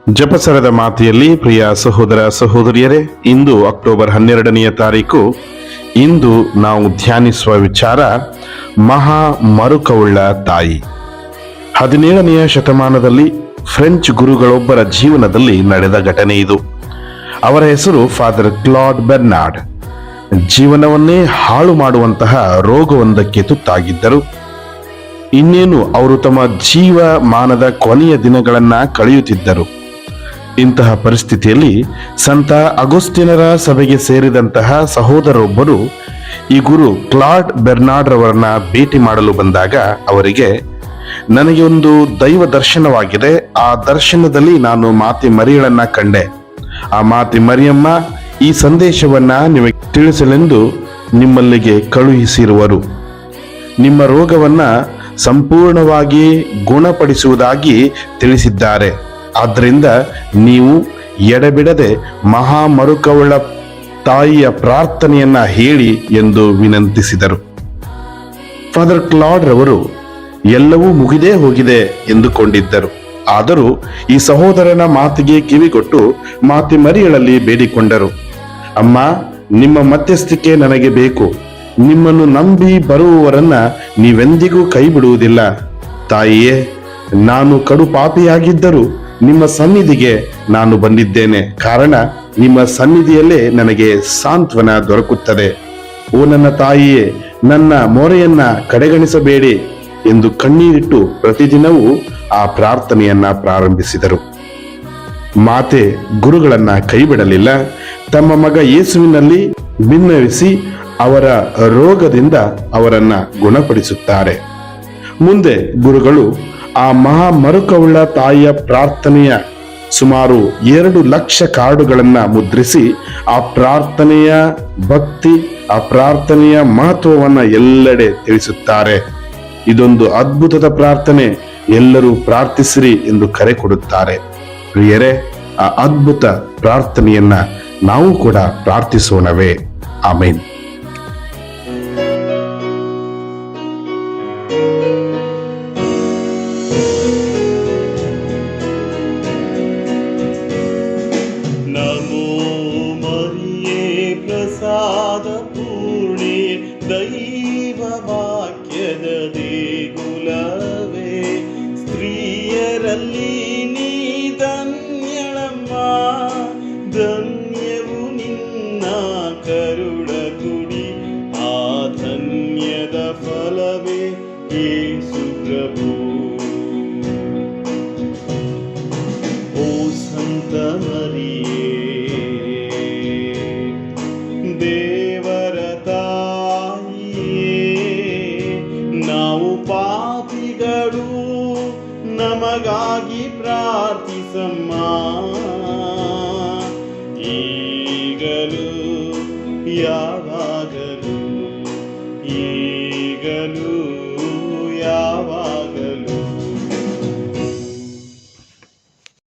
ಜಪಸರದ ಮಾತೆಯಲ್ಲಿ ಪ್ರಿಯ ಸಹೋದರ ಸಹೋದರಿಯರೇ, ಇಂದು ಅಕ್ಟೋಬರ್ 12ನೇ ತಾರೀಕು. ಇಂದು ನಾವು ಧ್ಯಾನಿಸುವ ವಿಚಾರ ಮಹಾ ಮರುಕವುಳ್ಳ ತಾಯಿ. 17ನೆಯ ಶತಮಾನದಲ್ಲಿ ಫ್ರೆಂಚ್ ಗುರುಗಳೊಬ್ಬರ ಜೀವನದಲ್ಲಿ ನಡೆದ ಘಟನೆ ಇದು. ಅವರ ಹೆಸರು ಫಾದರ್ ಕ್ಲಾಡ್ ಬೆರ್ನಾರ್ಡ್. ಜೀವನವನ್ನೇ ಹಾಳು ಮಾಡುವಂತಹ ರೋಗವೊಂದಕ್ಕೆ ತುತ್ತಾಗಿದ್ದರು. ಇನ್ನೇನು ಅವರು ತಮ್ಮ ಜೀವಮಾನದ ಕೊನೆಯ ದಿನಗಳನ್ನ ಕಳೆಯುತ್ತಿದ್ದರು. ಇಂತಹ ಪರಿಸ್ಥಿತಿಯಲ್ಲಿ ಸಂತ ಅಗುಸ್ತಿನರ ಸಭೆಗೆ ಸೇರಿದಂತಹ ಸಹೋದರರೊಬ್ಬರು ಈ ಗುರು ಕ್ಲಾಡ್ ಬೆರ್ನಾರ್ಡ್ ರವರನ್ನ ಭೇಟಿ ಮಾಡಲು ಬಂದಾಗ ಅವರಿಗೆ, ನನಗೆ ಒಂದು ದೈವ ದರ್ಶನವಾಗಿದೆ. ಆ ದರ್ಶನದಲ್ಲಿ ನಾನು ಮಾತೆ ಮರಿಯಳನ್ನ ಕಂಡೆ. ಆ ಮಾತೆ ಮರಿಯಮ್ಮ ಈ ಸಂದೇಶವನ್ನ ನಿಮಗೆ ತಿಳಿಸಲೆಂದು ನಿಮ್ಮಲ್ಲಿಗೆ ಕಳುಹಿಸಿರುವರು. ನಿಮ್ಮ ರೋಗವನ್ನ ಸಂಪೂರ್ಣವಾಗಿ ಗುಣಪಡಿಸುವುದಾಗಿ ತಿಳಿಸಿದ್ದಾರೆ. ಆದ್ದರಿಂದ ನೀವು ಎಡೆಬಿಡದೆ ಮಹಾ ಮರುಕವುಳ್ಳ ತಾಯಿಯ ಪ್ರಾರ್ಥನೆಯನ್ನ ಹೇಳಿ ಎಂದು ವಿನಂತಿಸಿದರು. ಫಾದರ್ ಕ್ಲಾಡ್ ರವರು ಎಲ್ಲವೂ ಮುಗಿದೇ ಹೋಗಿದೆ ಎಂದುಕೊಂಡಿದ್ದರು. ಆದರೂ ಈ ಸಹೋದರನ ಮಾತಿಗೆ ಕಿವಿಗೊಟ್ಟು ಮಾತೆ ಮರಿಯಳಲ್ಲಿ ಬೇಡಿಕೊಂಡರು, ಅಮ್ಮ, ನಿಮ್ಮ ಮಧ್ಯಸ್ಥಿಕೆ ನನಗೆ ಬೇಕು. ನಿಮ್ಮನ್ನು ನಂಬಿ ಬರುವವರನ್ನ ನೀವೆಂದಿಗೂ ಕೈ ಬಿಡುವುದಿಲ್ಲ. ತಾಯಿಯೇ, ನಾನು ಕಡು ಪಾಪಿಯಾಗಿದ್ದರೂ ನಿಮ್ಮ ಸನ್ನಿಧಿಗೆ ನಾನು ಬಂದಿದ್ದೇನೆ. ಕಾರಣ ನಿಮ್ಮ ಸನ್ನಿಧಿಯಲ್ಲೇ ನನಗೆ ಸಾಂತ್ವನ ದೊರಕುತ್ತದೆ. ಓ ನನ್ನ ತಾಯಿಯೇ, ನನ್ನ ಮೊರೆಯನ್ನ ಕಡೆಗಣಿಸಬೇಡಿ ಎಂದು ಕಣ್ಣೀರಿಟ್ಟು ಪ್ರತಿದಿನವೂ ಆ ಪ್ರಾರ್ಥನೆಯನ್ನ ಪ್ರಾರಂಭಿಸಿದರು. ಮಾತೆ ಗುರುಗಳನ್ನ ಕೈಬಿಡಲಿಲ್ಲ. ತಮ್ಮ ಮಗ ಯೇಸುವಿನಲ್ಲಿ ಭಿನ್ನವಿಸಿ ಅವರ ರೋಗದಿಂದ ಅವರನ್ನ ಗುಣಪಡಿಸುತ್ತಾರೆ. ಮುಂದೆ ಗುರುಗಳು ಆ ಮಹಾ ಮರುಕವುಳ್ಳ ತಾಯಿಯ ಪ್ರಾರ್ಥನೆಯ ಸುಮಾರು 2 ಲಕ್ಷ ಕಾರ್ಡುಗಳನ್ನ ಮುದ್ರಿಸಿ ಆ ಪ್ರಾರ್ಥನೆಯ ಭಕ್ತಿ, ಆ ಪ್ರಾರ್ಥನೆಯ ಮಹತ್ವವನ್ನ ಎಲ್ಲೆಡೆ ತಿಳಿಸುತ್ತಾರೆ. ಇದೊಂದು ಅದ್ಭುತದ ಪ್ರಾರ್ಥನೆ, ಎಲ್ಲರೂ ಪ್ರಾರ್ಥಿಸಿರಿ ಎಂದು ಕರೆ ಕೊಡುತ್ತಾರೆ. ಪ್ರಿಯರೇ, ಆ ಅದ್ಭುತ ಪ್ರಾರ್ಥನೆಯನ್ನ ನಾವು ಕೂಡ ಪ್ರಾರ್ಥಿಸೋಣವೇ? ಆಮೇನ್. ಪ್ರಸಾದ ಪೂರ್ಣೆ ದೈವ ವಾಕ್ಯದ ದೇಗುಲವೇ, ಸ್ತ್ರೀಯರಲ್ಲಿ ನೀ ಧನ್ಯಳಮ್ಮ, ಧನ್ಯವು ನಿನ್ನ ಕರುಳ ಕುಡಿ, ಆ ಧನ್ಯದ ಫಲವೇ ಯೇಸು ಪ್ರಭು. ಓ ಸಂತ ಮರಿಯೇ, ದೇವರ ತಾಯಿಯೇ, ನಾವು ಪಾಪಿಗಳು, ನಮಗಾಗಿ ಪ್ರಾರ್ಥಿಸಮ್ಮ. ಈಗಲೂ ಯಾವಾಗಲೂ, ಈಗಲೂ